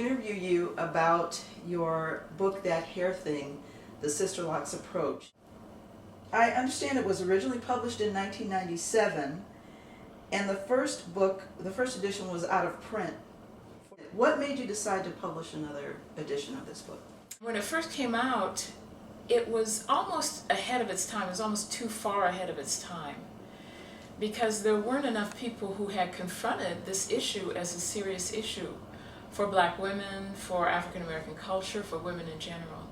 interview you about your book, That Hair Thing, The Sisterlocks Approach. I understand it was originally published in 1997, and the first edition was out of print. What made you decide to publish another edition of this book? When it first came out, it was almost ahead of its time. It was almost too far ahead of its time, because there weren't enough people who had confronted this issue as a serious issue for Black women, for African American culture, for women in general.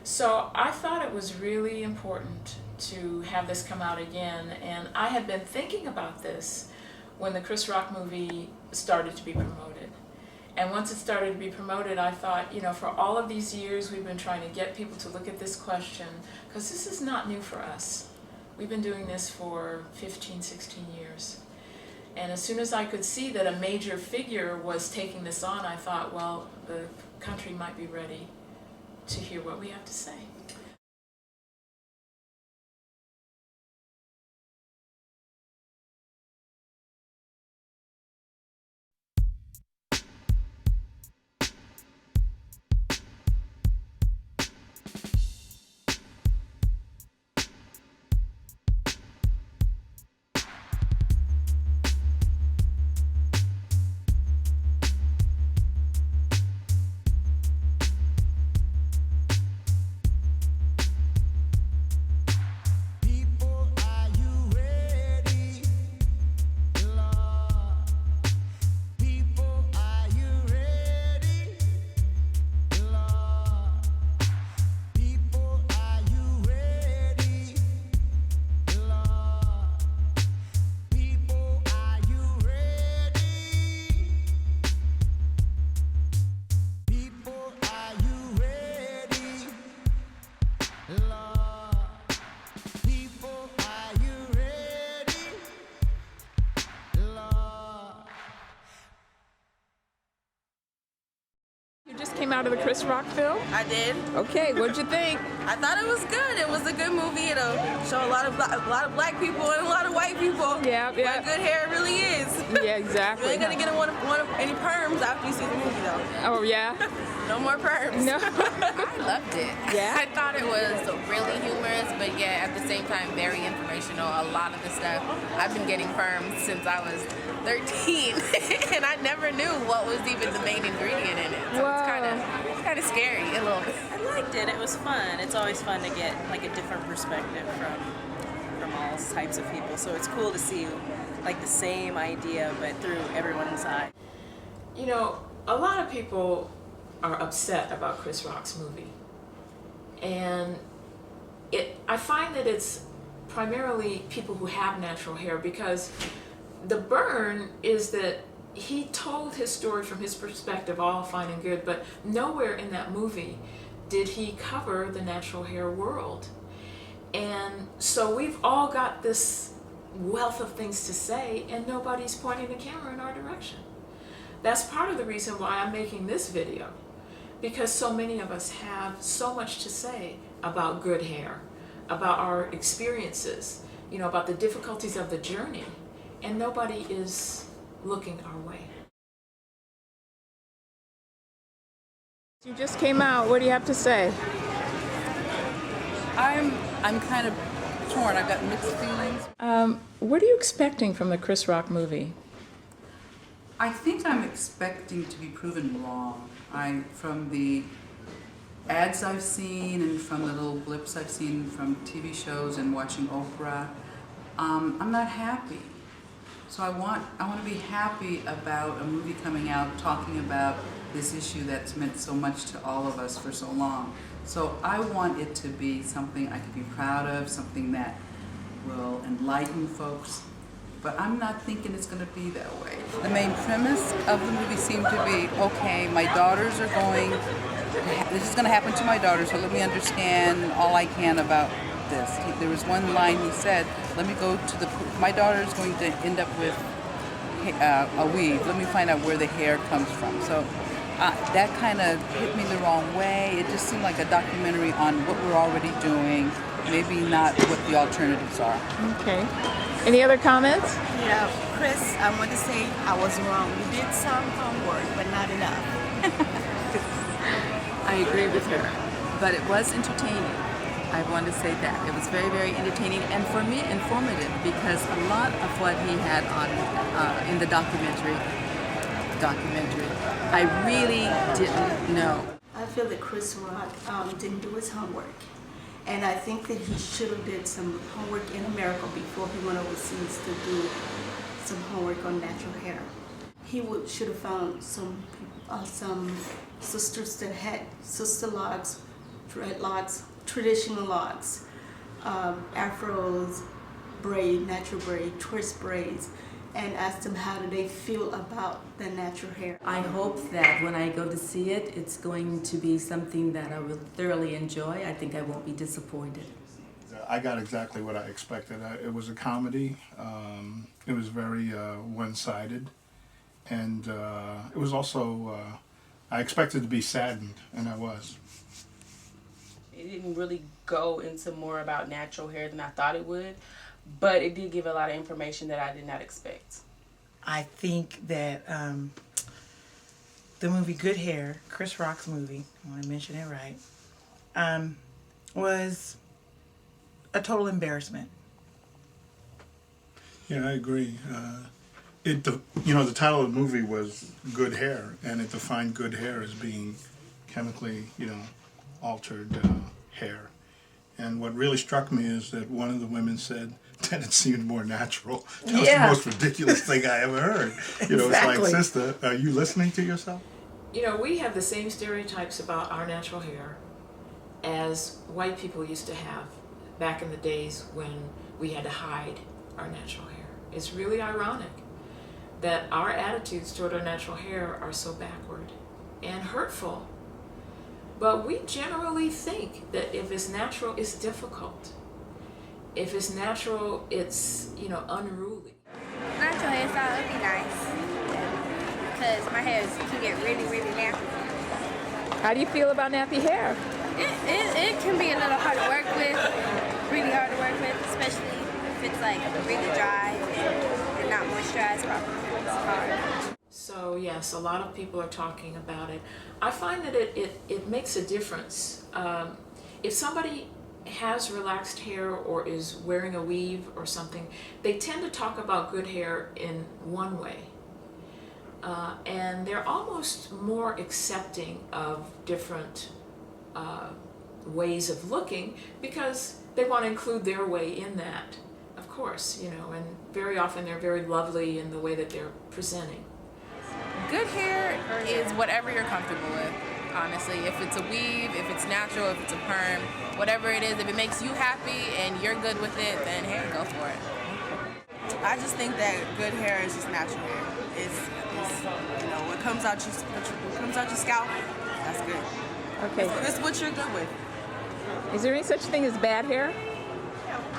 So I thought it was really important to have this come out again, and I had been thinking about this when the Chris Rock movie started to be promoted. And once it started to be promoted, I thought, for all of these years we've been trying to get people to look at this question, because this is not new for us. We've been doing this for 15, 16 years. And as soon as I could see that a major figure was taking this on, I thought, well, the country might be ready to hear what we have to say. Came out of the Chris Rock film? I did. Okay, what'd you think? I thought it was good. It was a good movie. It'll show a lot of Black people and a lot of white people. Yeah. What good hair really is. Yeah, exactly. You ain't gonna get any perms after you see the movie, though. Oh yeah. No more perms. No. I loved it. Yeah. I thought it was really humorous, but yeah, at the same time, very informational. A lot of the stuff. I've been getting perms since I was 13, and I never knew what was even the main ingredient in it. So it's kind of scary a little bit. I liked it. It was fun. It's always fun to get like a different perspective from all types of people. So it's cool to see like the same idea but through everyone's eye. A lot of people are upset about Chris Rock's movie, and I find that it's primarily people who have natural hair, because the burn is that he told his story from his perspective, all fine and good, but nowhere in that movie did he cover the natural hair world. And so we've all got this wealth of things to say, and nobody's pointing the camera in our direction. That's part of the reason why I'm making this video, because so many of us have so much to say about good hair, about our experiences, about the difficulties of the journey, and nobody is looking our way. You just came out. What do you have to say? I'm kind of torn. I've got mixed feelings. What are you expecting from the Chris Rock movie? I think I'm expecting to be proven wrong. From the ads I've seen and from the little blips I've seen from TV shows and watching Oprah, I'm not happy. So I want to be happy about a movie coming out talking about this issue that's meant so much to all of us for so long. So I want it to be something I can be proud of, something that will enlighten folks. But I'm not thinking it's going to be that way. The main premise of the movie seemed to be, okay, my daughters are this is going to happen to my daughters, so let me understand all I can about this. There was one line he said, my daughter's going to end up with a weave. Let me find out where the hair comes from. So that kind of hit me the wrong way. It just seemed like a documentary on what we're already doing, maybe not what the alternatives are. Okay. Any other comments? Chris, I want to say I was wrong. You did some homework, but not enough. I agree with her, but it was entertaining. I want to say that. It was very, very entertaining, and for me, informative, because a lot of what he had on in the documentary, I really didn't know. I feel that Chris Rock didn't do his homework, and I think that he should have did some homework in America before he went overseas to do some homework on natural hair. He should have found some sisters that had sister locks, dreadlocks, traditional locks, afros, braid, natural braid, twist braids, and ask them how do they feel about the natural hair. I hope that when I go to see it, it's going to be something that I will thoroughly enjoy. I think I won't be disappointed. I got exactly what I expected. It was a comedy. It was very one-sided, and it was also, I expected to be saddened, and I was. It didn't really go into more about natural hair than I thought it would, but it did give a lot of information that I did not expect. I think that the movie Good Hair, Chris Rock's movie, I want to mention it right, was a total embarrassment. Yeah, I agree. The title of the movie was Good Hair, and it defined good hair as being chemically, altered hair. And what really struck me is that one of the women said that it seemed more natural. That was the most ridiculous thing I ever heard. Exactly. It's like, sister, are you listening to yourself? We have the same stereotypes about our natural hair as white people used to have back in the days when we had to hide our natural hair. It's really ironic that our attitudes toward our natural hair are so backward and hurtful. But we generally think that if it's natural, it's difficult. If it's natural, it's, unruly. Natural hairstyle would be nice because my hair can get really, really nappy. How do you feel about nappy hair? It can be a little hard to work with, really hard to work with, especially if it's like really dry and not moisturized properly. It's hard. So yes, a lot of people are talking about it. I find that it makes a difference. If somebody has relaxed hair or is wearing a weave or something, they tend to talk about good hair in one way. And they're almost more accepting of different ways of looking because they want to include their way in that, of course, and very often they're very lovely in the way that they're presenting. Good hair is whatever you're comfortable with, honestly. If it's a weave, if it's natural, if it's a perm, whatever it is, if it makes you happy and you're good with it, then hey, go for it. I just think that good hair is just natural hair. It's what comes out your scalp, that's good. Okay. It's what you're good with. Is there any such thing as bad hair?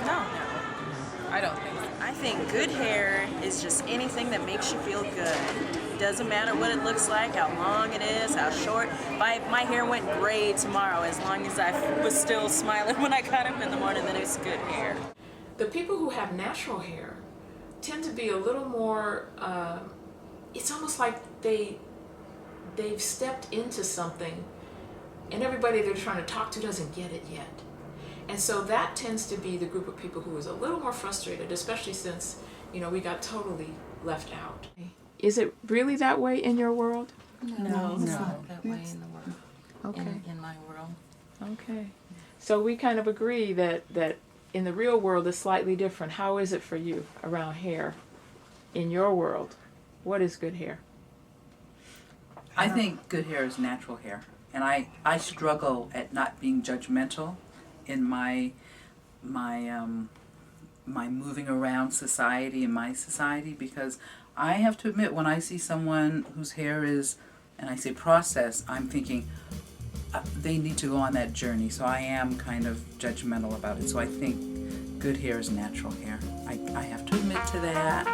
No. I don't think so. I think good hair is just anything that makes you feel good. Doesn't matter what it looks like, how long it is, how short. If my hair went gray tomorrow, as long as I was still smiling when I got up in the morning, then it's good hair. The people who have natural hair tend to be a little more, it's almost like they've stepped into something and everybody they're trying to talk to doesn't get it yet. And so that tends to be the group of people who is a little more frustrated, especially since, we got totally left out. Is it really that way in your world? No, it's not that way in the world. Okay. In my world. Okay. So we kind of agree that in the real world it's slightly different. How is it for you around hair? In your world, what is good hair? I think good hair is natural hair. And I struggle at not being judgmental in my moving around society, in my society, because I have to admit, when I see someone whose hair is, and I say processed, I'm thinking they need to go on that journey. So I am kind of judgmental about it. So I think good hair is natural hair. I have to admit to that.